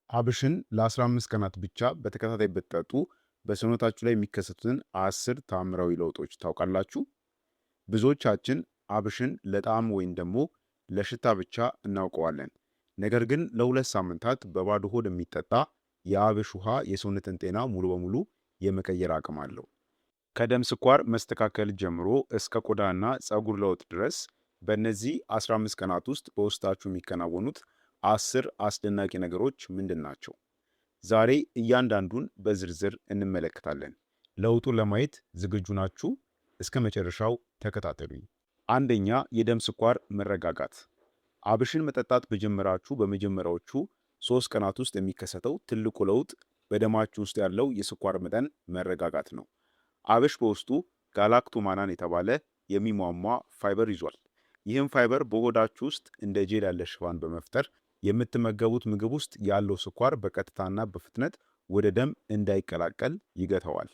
አብሽን ለ15 ቀናት ብቻ በተከታታይ ብትጠጡ በሰውነታችሁ ላይ የሚከሰቱትን 10 ተአምራዊ ለውጦች ታውቃላችሁ? ብዙዎቻችን አብሽን ለጣዕም ወይም ደግሞ ለሽታ ብቻ እናውቀዋለን። ነገር ግን ለሁለት ሳምንታት በባዶ ሆድ የሚጠጣ የአብሽ ውሃ የሰውነትን ጤና ሙሉ በሙሉ የመቀየር አቅም አለው። ከደም ስኳር መስተካከል ጀምሮ እስከ ቆዳና ፀጉር ለውጥ ድረስ በእነዚህ 15 ቀናት ውስጥ በውስጣችሁ የሚከናወኑት 10 አስደናቂ ነገሮች ምንድን ናቸው? ዛሬ እያንዳንዱን በዝርዝር እንመለከታለን። ለውጡን ለማየት ዝግጁ ናችሁ? እስከ መጨረሻው ተከታተሉኝ። አንደኛ፣ የደም ስኳር መረጋጋት። አብሽን መጠጣት በጀመራችሁ በመጀመሪያዎቹ 3 ቀናት ውስጥ የሚከሰተው ትልቁ ለውጥ በደማችሁ ውስጥ ያለው የስኳር መጠን መረጋጋት ነው። አብሽ በውስጡ ጋላክቶማናን የተባለ የሚሟሟ ፋይበር ይዟል። ይህም ፋይበር በሆዳችሁ ውስጥ እንደ ጄል ያለ ሽፋን በመፍጠር የምትመገቡት ምግብ ውስጥ ያለው ስኳር በቀጥታና በፍጥነት ወደ ደም እንዳይቀላቀል ይገታዋል።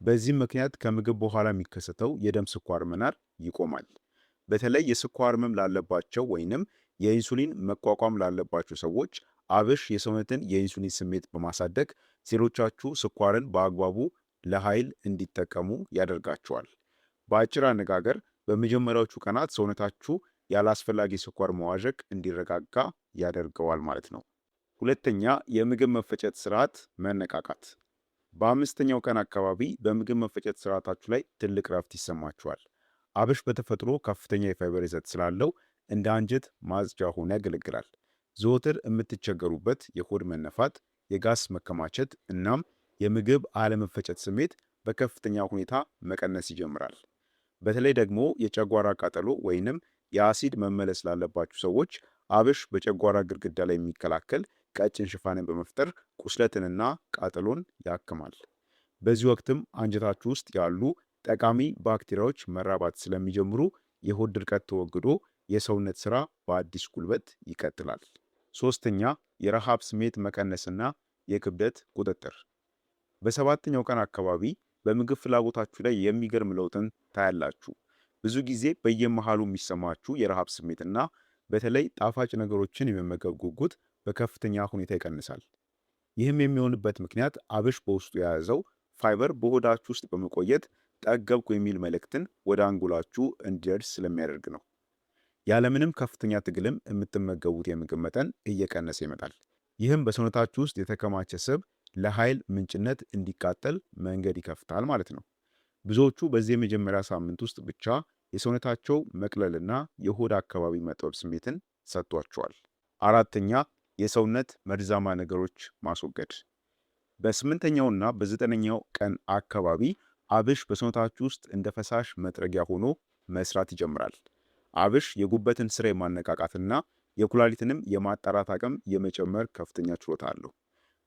በዚህም ምክንያት ከምግብ በኋላ የሚከሰተው የደም ስኳር መናር ይቆማል። በተለይ የስኳር ህመም ላለባቸው ወይንም የኢንሱሊን መቋቋም ላለባቸው ሰዎች አብሽ የሰውነትን የኢንሱሊን ስሜት በማሳደግ ሴሎቻችሁ ስኳርን በአግባቡ ለኃይል እንዲጠቀሙ ያደርጋቸዋል። በአጭር አነጋገር በመጀመሪያዎቹ ቀናት ሰውነታችሁ ያላስፈላጊ ስኳር መዋዠቅ እንዲረጋጋ ያደርገዋል ማለት ነው። ሁለተኛ፣ የምግብ መፈጨት ስርዓት መነቃቃት። በአምስተኛው ቀን አካባቢ በምግብ መፈጨት ስርዓታችሁ ላይ ትልቅ ረፍት ይሰማችኋል። አብሽ በተፈጥሮ ከፍተኛ የፋይበር ይዘት ስላለው እንደ አንጀት ማጽጃ ሆኖ ያገለግላል። ዘወትር የምትቸገሩበት የሆድ መነፋት፣ የጋስ መከማቸት እናም የምግብ አለመፈጨት ስሜት በከፍተኛ ሁኔታ መቀነስ ይጀምራል። በተለይ ደግሞ የጨጓራ ቃጠሎ ወይንም የአሲድ መመለስ ላለባችሁ ሰዎች አብሽ በጨጓራ ግድግዳ ላይ የሚከላከል ቀጭን ሽፋንን በመፍጠር ቁስለትንና ቃጠሎን ያክማል። በዚህ ወቅትም አንጀታችሁ ውስጥ ያሉ ጠቃሚ ባክቴሪያዎች መራባት ስለሚጀምሩ የሆድ ድርቀት ተወግዶ የሰውነት ስራ በአዲስ ጉልበት ይቀጥላል። ሶስተኛ፣ የረሃብ ስሜት መቀነስና የክብደት ቁጥጥር። በሰባተኛው ቀን አካባቢ በምግብ ፍላጎታችሁ ላይ የሚገርም ለውጥን ታያላችሁ። ብዙ ጊዜ በየመሃሉ የሚሰማችሁ የረሃብ ስሜትና በተለይ ጣፋጭ ነገሮችን የመመገብ ጉጉት በከፍተኛ ሁኔታ ይቀንሳል። ይህም የሚሆንበት ምክንያት አብሽ በውስጡ የያዘው ፋይበር በሆዳችሁ ውስጥ በመቆየት ጠገብኩ የሚል መልእክትን ወደ አንጎላችሁ እንዲደርስ ስለሚያደርግ ነው። ያለምንም ከፍተኛ ትግልም የምትመገቡት የምግብ መጠን እየቀነሰ ይመጣል። ይህም በሰውነታችሁ ውስጥ የተከማቸ ስብ ለኃይል ምንጭነት እንዲቃጠል መንገድ ይከፍታል ማለት ነው። ብዙዎቹ በዚህ የመጀመሪያ ሳምንት ውስጥ ብቻ የሰውነታቸው መቅለልና የሆድ አካባቢ መጥበብ ስሜትን ሰጥቷቸዋል። አራተኛ፣ የሰውነት መርዛማ ነገሮች ማስወገድ። በስምንተኛውና በዘጠነኛው ቀን አካባቢ አብሽ በሰውነታችሁ ውስጥ እንደ ፈሳሽ መጥረጊያ ሆኖ መስራት ይጀምራል። አብሽ የጉበትን ስራ የማነቃቃትና የኩላሊትንም የማጣራት አቅም የመጨመር ከፍተኛ ችሎታ አለው።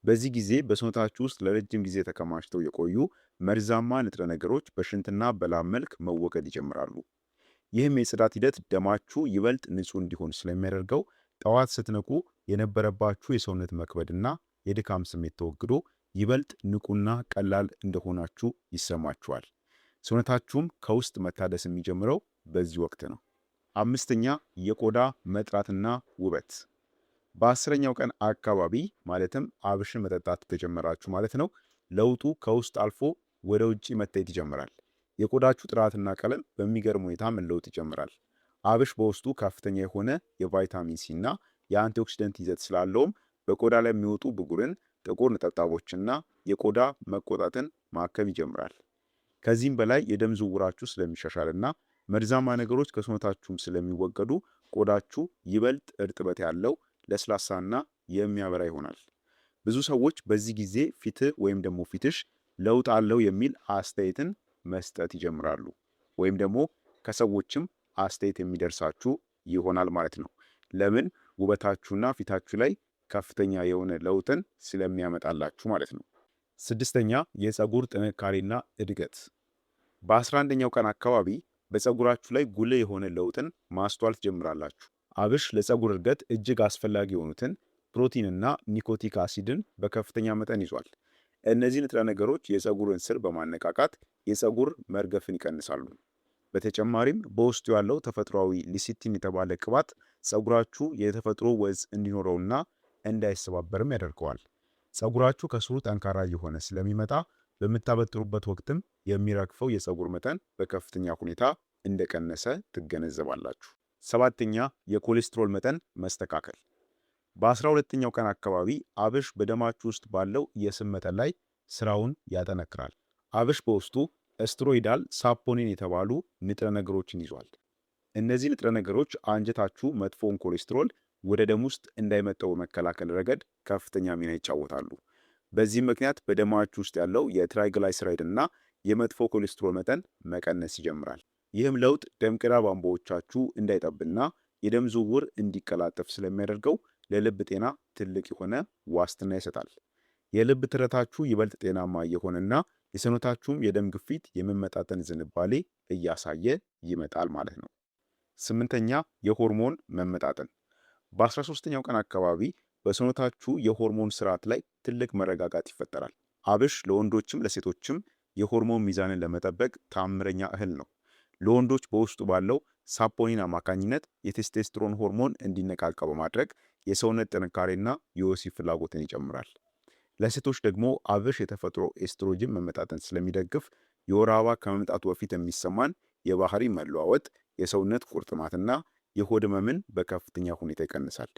በዚህ ጊዜ በሰውነታችሁ ውስጥ ለረጅም ጊዜ ተከማችተው የቆዩ መርዛማ ንጥረ ነገሮች በሽንትና በላብ መልክ መወገድ ይጀምራሉ። ይህም የጽዳት ሂደት ደማችሁ ይበልጥ ንጹህ እንዲሆን ስለሚያደርገው ጠዋት ስትነቁ የነበረባችሁ የሰውነት መክበድና የድካም ስሜት ተወግዶ ይበልጥ ንቁና ቀላል እንደሆናችሁ ይሰማችኋል። ሰውነታችሁም ከውስጥ መታደስ የሚጀምረው በዚህ ወቅት ነው። አምስተኛ፣ የቆዳ መጥራትና ውበት። በ10ኛው ቀን አካባቢ ማለትም አብሽን መጠጣት ከጀመራችሁ ማለት ነው፣ ለውጡ ከውስጥ አልፎ ወደ ውጭ መታየት ይጀምራል። የቆዳችሁ ጥራትና ቀለም በሚገርም ሁኔታ መለወጥ ይጀምራል። አብሽ በውስጡ ከፍተኛ የሆነ የቫይታሚን ሲ እና የአንቲኦክሲደንት ይዘት ስላለውም በቆዳ ላይ የሚወጡ ብጉርን፣ ጥቁር ነጠብጣቦችና የቆዳ መቆጣትን ማከም ይጀምራል። ከዚህም በላይ የደም ዝውውራችሁ ስለሚሻሻልና መርዛማ ነገሮች ከሰውነታችሁም ስለሚወገዱ ቆዳችሁ ይበልጥ እርጥበት ያለው ለስላሳና የሚያበራ ይሆናል። ብዙ ሰዎች በዚህ ጊዜ ፊትህ ወይም ደግሞ ፊትሽ ለውጥ አለው የሚል አስተያየትን መስጠት ይጀምራሉ። ወይም ደግሞ ከሰዎችም አስተያየት የሚደርሳችሁ ይሆናል ማለት ነው። ለምን? ውበታችሁና ፊታችሁ ላይ ከፍተኛ የሆነ ለውጥን ስለሚያመጣላችሁ ማለት ነው። ስድስተኛ፣ የፀጉር ጥንካሬና እድገት። በ11ኛው ቀን አካባቢ በፀጉራችሁ ላይ ጉልህ የሆነ ለውጥን ማስተዋል ትጀምራላችሁ። አብሽ ለፀጉር እድገት እጅግ አስፈላጊ የሆኑትን ፕሮቲንና ኒኮቲክ አሲድን በከፍተኛ መጠን ይዟል። እነዚህ ንጥረ ነገሮች የፀጉርን ስር በማነቃቃት የፀጉር መርገፍን ይቀንሳሉ። በተጨማሪም በውስጡ ያለው ተፈጥሯዊ ሊሲቲን የተባለ ቅባት ፀጉራችሁ የተፈጥሮ ወዝ እንዲኖረውና እንዳይሰባበርም ያደርገዋል። ፀጉራችሁ ከስሩ ጠንካራ እየሆነ ስለሚመጣ በምታበጥሩበት ወቅትም የሚረግፈው የፀጉር መጠን በከፍተኛ ሁኔታ እንደቀነሰ ትገነዘባላችሁ። ሰባተኛ የኮሌስትሮል መጠን መስተካከል። በ12ኛው ቀን አካባቢ አብሽ በደማችሁ ውስጥ ባለው የስብ መጠን ላይ ስራውን ያጠነክራል። አብሽ በውስጡ ኤስትሮይዳል ሳፖኒን የተባሉ ንጥረ ነገሮችን ይዟል። እነዚህ ንጥረ ነገሮች አንጀታችሁ መጥፎውን ኮሌስትሮል ወደ ደም ውስጥ እንዳይመጣው በመከላከል ረገድ ከፍተኛ ሚና ይጫወታሉ። በዚህም ምክንያት በደማችሁ ውስጥ ያለው የትራይግላይሰራይድ እና የመጥፎ ኮሌስትሮል መጠን መቀነስ ይጀምራል። ይህም ለውጥ ደም ቅዳ ቧንቧዎቻችሁ እንዳይጠብና የደም ዝውውር እንዲቀላጠፍ ስለሚያደርገው ለልብ ጤና ትልቅ የሆነ ዋስትና ይሰጣል። የልብ ትርታችሁ ይበልጥ ጤናማ እየሆነና የሰውነታችሁም የደም ግፊት የመመጣጠን ዝንባሌ እያሳየ ይመጣል ማለት ነው። ስምንተኛ የሆርሞን መመጣጠን። በ13ኛው ቀን አካባቢ በሰውነታችሁ የሆርሞን ስርዓት ላይ ትልቅ መረጋጋት ይፈጠራል። አብሽ ለወንዶችም ለሴቶችም የሆርሞን ሚዛንን ለመጠበቅ ታምረኛ እህል ነው። ለወንዶች በውስጡ ባለው ሳፖኒን አማካኝነት የቴስቴስትሮን ሆርሞን እንዲነቃቃ በማድረግ የሰውነት ጥንካሬና የወሲብ ፍላጎትን ይጨምራል። ለሴቶች ደግሞ አብሽ የተፈጥሮ ኤስትሮጅን መመጣጠን ስለሚደግፍ የወር አበባ ከመምጣቱ በፊት የሚሰማን የባህሪ መለዋወጥ፣ የሰውነት ቁርጥማትና የሆድ ህመምን በከፍተኛ ሁኔታ ይቀንሳል።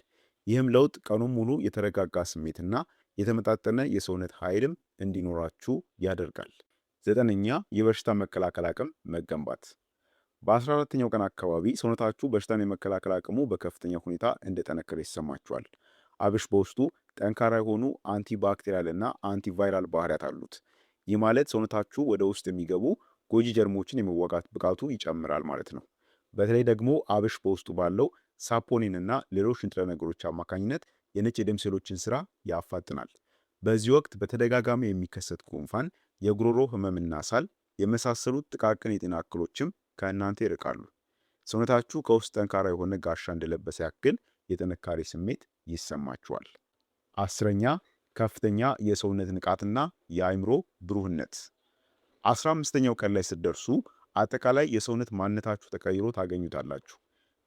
ይህም ለውጥ ቀኑን ሙሉ የተረጋጋ ስሜትና የተመጣጠነ የሰውነት ኃይልም እንዲኖራችሁ ያደርጋል። ዘጠነኛ የበሽታ መከላከል አቅም መገንባት። በ14ኛው ቀን አካባቢ ሰውነታችሁ በሽታን የመከላከል አቅሙ በከፍተኛ ሁኔታ እንደጠነከረ ይሰማችኋል። አብሽ በውስጡ ጠንካራ የሆኑ አንቲባክቴሪያል እና አንቲቫይራል ባህሪያት አሉት። ይህ ማለት ሰውነታችሁ ወደ ውስጥ የሚገቡ ጎጂ ጀርሞችን የመዋጋት ብቃቱ ይጨምራል ማለት ነው። በተለይ ደግሞ አብሽ በውስጡ ባለው ሳፖኒን እና ሌሎች ንጥረ ነገሮች አማካኝነት የነጭ የደም ሴሎችን ስራ ያፋጥናል። በዚህ ወቅት በተደጋጋሚ የሚከሰት ጉንፋን፣ የጉሮሮ ህመምና ሳል የመሳሰሉት ጥቃቅን የጤና እክሎችም ከእናንተ ይርቃሉ። ሰውነታችሁ ከውስጥ ጠንካራ የሆነ ጋሻ እንደለበሰ ያክል የጥንካሬ ስሜት ይሰማችኋል። አስረኛ ከፍተኛ የሰውነት ንቃትና የአእምሮ ብሩህነት። 15ኛው ቀን ላይ ስትደርሱ አጠቃላይ የሰውነት ማንነታችሁ ተቀይሮ ታገኙታላችሁ።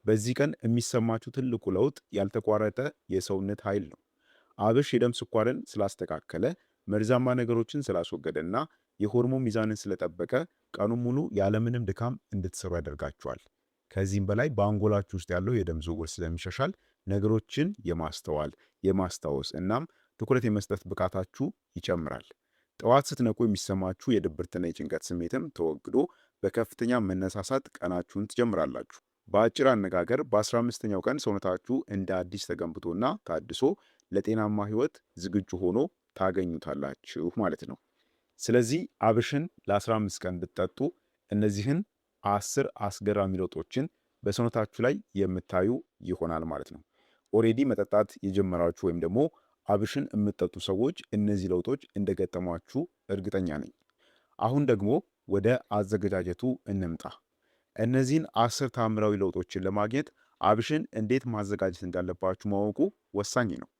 በዚህ ቀን የሚሰማችሁ ትልቁ ለውጥ ያልተቋረጠ የሰውነት ኃይል ነው። አብሽ የደም ስኳርን ስላስተካከለ፣ መርዛማ ነገሮችን ስላስወገደና የሆርሞን ሚዛንን ስለጠበቀ ቀኑን ሙሉ ያለምንም ድካም እንድትሰሩ ያደርጋችኋል። ከዚህም በላይ በአንጎላችሁ ውስጥ ያለው የደም ዝውውር ስለሚሻሻል ነገሮችን የማስተዋል የማስታወስ እናም ትኩረት የመስጠት ብቃታችሁ ይጨምራል። ጠዋት ስትነቁ የሚሰማችሁ የድብርትና የጭንቀት ስሜትም ተወግዶ በከፍተኛ መነሳሳት ቀናችሁን ትጀምራላችሁ። በአጭር አነጋገር በ15ኛው ቀን ሰውነታችሁ እንደ አዲስ ተገንብቶና ታድሶ ለጤናማ ህይወት ዝግጁ ሆኖ ታገኙታላችሁ ማለት ነው። ስለዚህ አብሽን ለ15 ቀን ብትጠጡ እነዚህን 10 አስገራሚ ለውጦችን በሰውነታችሁ ላይ የምታዩ ይሆናል ማለት ነው። ኦሬዲ መጠጣት የጀመራችሁ ወይም ደግሞ አብሽን የምትጠጡ ሰዎች እነዚህ ለውጦች እንደገጠሟችሁ እርግጠኛ ነኝ። አሁን ደግሞ ወደ አዘገጃጀቱ እንምጣ። እነዚህን 10 ታምራዊ ለውጦችን ለማግኘት አብሽን እንዴት ማዘጋጀት እንዳለባችሁ ማወቁ ወሳኝ ነው።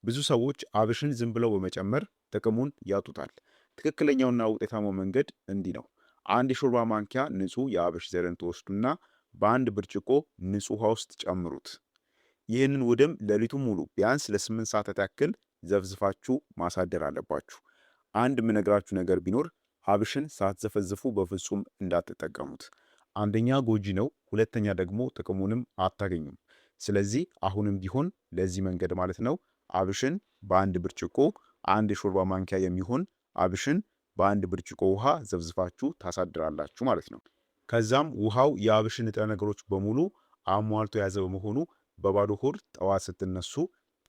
ብዙ ሰዎች አብሽን ዝም ብለው በመጨመር ጥቅሙን ያጡታል። ትክክለኛውና ውጤታማው መንገድ እንዲህ ነው። አንድ የሾርባ ማንኪያ ንጹህ የአብሽ ዘርን ትወስዱና በአንድ ብርጭቆ ንጹህ ውሃ ውስጥ ጨምሩት። ይህንን ውህድም ሌሊቱን ሙሉ ቢያንስ ለ8 ሰዓታት ያክል ዘፍዝፋችሁ ማሳደር አለባችሁ። አንድ የምነግራችሁ ነገር ቢኖር አብሽን ሳትዘፈዝፉ በፍጹም እንዳትጠቀሙት። አንደኛ ጎጂ ነው፣ ሁለተኛ ደግሞ ጥቅሙንም አታገኙም። ስለዚህ አሁንም ቢሆን ለዚህ መንገድ ማለት ነው አብሽን በአንድ ብርጭቆ አንድ የሾርባ ማንኪያ የሚሆን አብሽን በአንድ ብርጭቆ ውሃ ዘፍዝፋችሁ ታሳድራላችሁ ማለት ነው። ከዛም ውሃው የአብሽን ንጥረ ነገሮች በሙሉ አሟልቶ የያዘ በመሆኑ በባዶ ሆድ ጠዋት ስትነሱ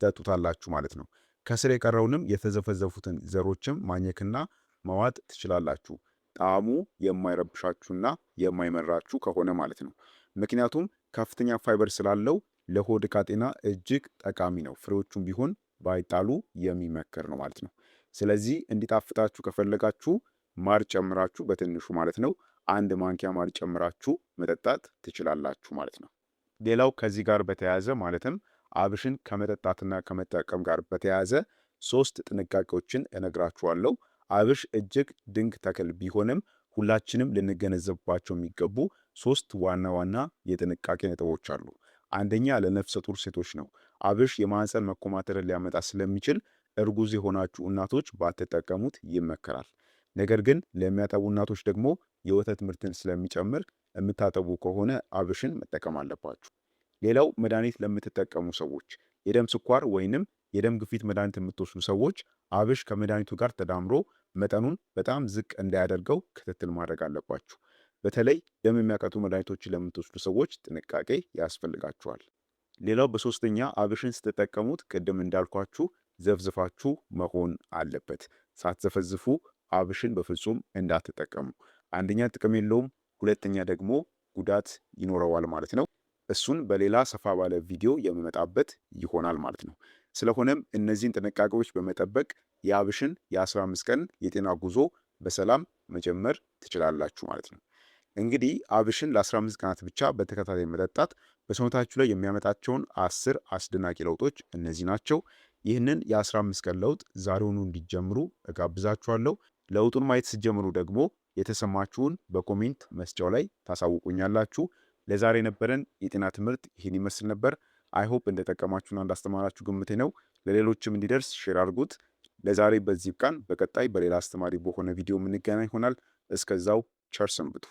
ትጠጡታላችሁ ማለት ነው። ከስር የቀረውንም የተዘፈዘፉትን ዘሮችም ማኘክና መዋጥ ትችላላችሁ። ጣዕሙ የማይረብሻችሁና የማይመራችሁ ከሆነ ማለት ነው። ምክንያቱም ከፍተኛ ፋይበር ስላለው ለሆድ ዕቃ ጤና እጅግ ጠቃሚ ነው። ፍሬዎቹም ቢሆን ባይጣሉ የሚመከር ነው ማለት ነው። ስለዚህ እንዲጣፍጣችሁ ከፈለጋችሁ ማር ጨምራችሁ በትንሹ ማለት ነው 1 ማንኪያ ማር ጨምራችሁ መጠጣት ትችላላችሁ ማለት ነው። ሌላው ከዚህ ጋር በተያያዘ ማለትም አብሽን ከመጠጣትና ከመጠቀም ጋር በተያያዘ 3 ጥንቃቄዎችን እነግራችኋለሁ። አብሽ እጅግ ድንቅ ተክል ቢሆንም ሁላችንም ልንገነዘብባቸው የሚገቡ 3 ዋና ዋና የጥንቃቄ ነጥቦች አሉ። አንደኛ ለነፍሰ ጡር ሴቶች ነው። አብሽ የማህፀን መኮማተርን ሊያመጣ ስለሚችል እርጉዝ የሆናችሁ እናቶች ባትጠቀሙት ይመከራል። ነገር ግን ለሚያጠቡ እናቶች ደግሞ የወተት ምርትን ስለሚጨምር የምታጠቡ ከሆነ አብሽን መጠቀም አለባችሁ። ሌላው መድኃኒት ለምትጠቀሙ ሰዎች፣ የደም ስኳር ወይንም የደም ግፊት መድኃኒት የምትወስዱ ሰዎች አብሽ ከመድኃኒቱ ጋር ተዳምሮ መጠኑን በጣም ዝቅ እንዳያደርገው ክትትል ማድረግ አለባችሁ። በተለይ ደም የሚያቀጡ መድኃኒቶችን ለምትወስዱ ሰዎች ጥንቃቄ ያስፈልጋችኋል። ሌላው በሶስተኛ አብሽን ስትጠቀሙት ቅድም እንዳልኳችሁ ዘፍዝፋችሁ መሆን አለበት። ሳትዘፈዝፉ አብሽን በፍጹም እንዳትጠቀሙ። አንደኛ ጥቅም የለውም፣ ሁለተኛ ደግሞ ጉዳት ይኖረዋል ማለት ነው። እሱን በሌላ ሰፋ ባለ ቪዲዮ የምመጣበት ይሆናል ማለት ነው። ስለሆነም እነዚህን ጥንቃቄዎች በመጠበቅ የአብሽን የ15 ቀን የጤና ጉዞ በሰላም መጀመር ትችላላችሁ ማለት ነው። እንግዲህ አብሽን ለ15 ቀናት ብቻ በተከታታይ መጠጣት በሰውነታችሁ ላይ የሚያመጣቸውን 10 አስደናቂ ለውጦች እነዚህ ናቸው። ይህንን የ15 ቀን ለውጥ ዛሬውኑ እንዲጀምሩ እጋብዛችኋለሁ። ለውጡን ማየት ስትጀምሩ ደግሞ የተሰማችሁን በኮሜንት መስጫው ላይ ታሳውቁኛላችሁ። ለዛሬ የነበረን የጤና ትምህርት ይህን ይመስል ነበር። አይሆፕ እንደጠቀማችሁና እንዳስተማራችሁ ግምቴ ነው። ለሌሎችም እንዲደርስ ሼር አድርጉት። ለዛሬ በዚህ ብቃን። በቀጣይ በሌላ አስተማሪ በሆነ ቪዲዮ የምንገናኝ ይሆናል። እስከዛው ቸር ሰንብቱ።